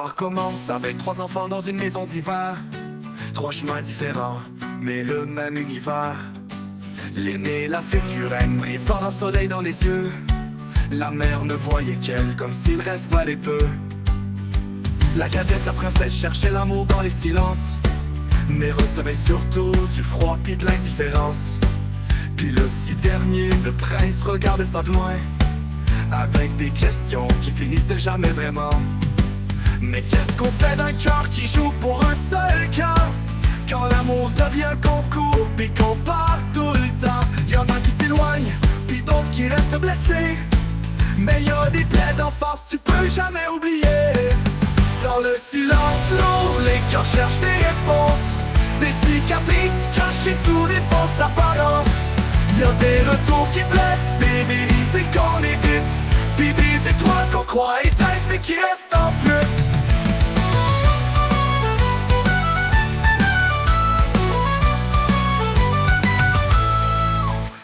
L'histoire commence avec 3 enfants dans une maison d'hiver. 3 chemins différents, mais le même univers. L'aîné, la future reine, brille fort un soleil dans les yeux. La mère ne voyait qu'elle, comme si le reste valait peu. La cadette, la princesse, cherchait l'amour dans les silences, mais recevait surtout du froid pis de l'indifférence. Puis le petit dernier, le prince, regardait ça de loin, avec des questions qui finissaient jamais vraiment. Mais qu'est-ce qu'on fait d'un cœur qui joue pour un seul cœur, quand l'amour devient concours pis qu'on part tout le temps? Y'en a qui s'éloignent, pis d'autres qui restent blessés, mais y'a des plaies d'enfance tu peux jamais oublier. Dans le silence lourd, les cœurs cherchent des réponses, des cicatrices cachées sous des fausses apparences. Y'a des retours qui blessent, des vérités qu'on évite, puis des étoiles qu'on croit éteintes mais qui restent en fuite.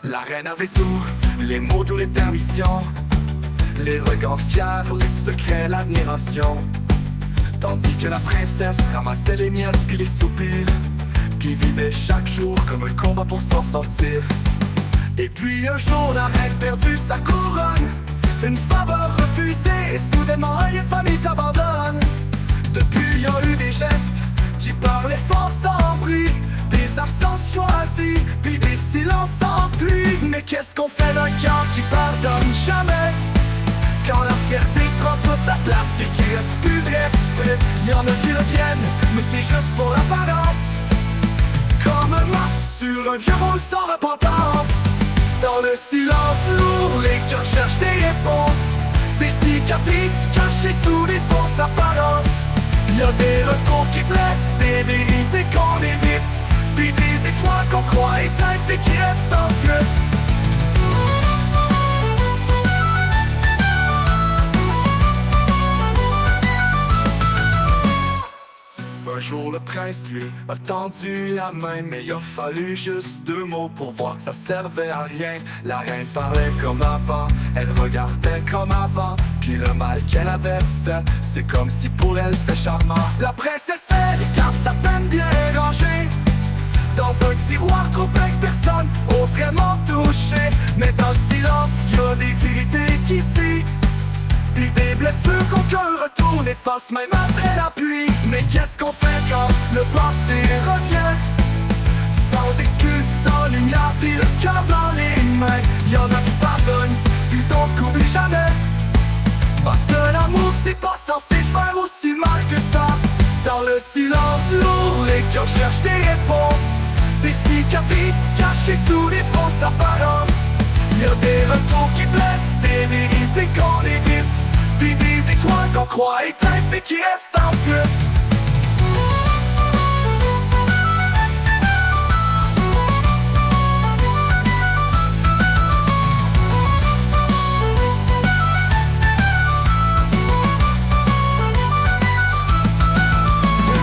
La reine avait tout, les mots, toutes les permissions, les regards fiers, les secrets, l'admiration. Tandis que la princesse ramassait les miettes puis les soupirs, puis vivait chaque jour comme un combat pour s'en sortir. Et puis un jour la reine perdut sa couronne, une faveur refusée et soudainement les familles abandonnent. Depuis y a eu des gestes qui parlaient fort sans bruit, des absences choisies puis des silences en pluie. Mais qu'est-ce qu'on fait d'un cœur qui pardonne jamais, quand la fierté prend toute la place puis qu'il reste plus de respect? Y'en a qui reviennent, mais c'est juste pour l'apparence, comme un masque sur un vieux rôle sans repentance. Dans le silence lourd, les cœurs cherchent des réponses, des cicatrices cachées sous des fausses apparences. Y'a des retours qui blessent, des vérités qu'on évite, puis des étoiles qu'on croit éteintes mais qui restent en fuite. Un jour le prince lui a tendu la main, mais il a fallu juste 2 mots pour voir que ça servait à rien. La reine parlait comme avant, elle regardait comme avant, puis le mal qu'elle avait fait, c'est comme si pour elle c'était charmant. La princesse elle garde sa peine bien rangée dans un tiroir trop plein que personne ose vraiment toucher. Mais dans le silence y a des vérités qui s'y, puis des blessures qu'aucun retour efface même après la pluie. Mais qu'est-ce qu'on fait quand le passé revient, sans excuse, sans lumière, puis le cœur dans les mains? Y'en a qui pardonnent, puis d'autres qui oublient jamais, parce que l'amour c'est pas censé faire aussi mal que ça. Dans le silence lourd, les cœurs cherchent des réponses, des cicatrices cachées sous des fausses apparences. Y'a des retours qui blessent, des vérités qu'on évite, puis des étoiles qu'on croit éteintes mais qui restent en fuite.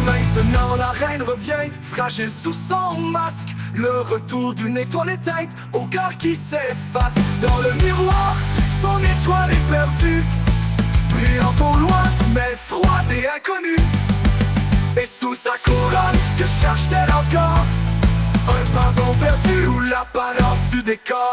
Maintenant la reine revient, fragile sous son masque, le retour d'une étoile éteinte au cœur qui s'efface. Dans le miroir, son étoile est perdue, brillant au loin, mais froide et inconnue. Et sous sa couronne, que cherche-t-elle encore? Un pardon perdu ou l'apparence du décor?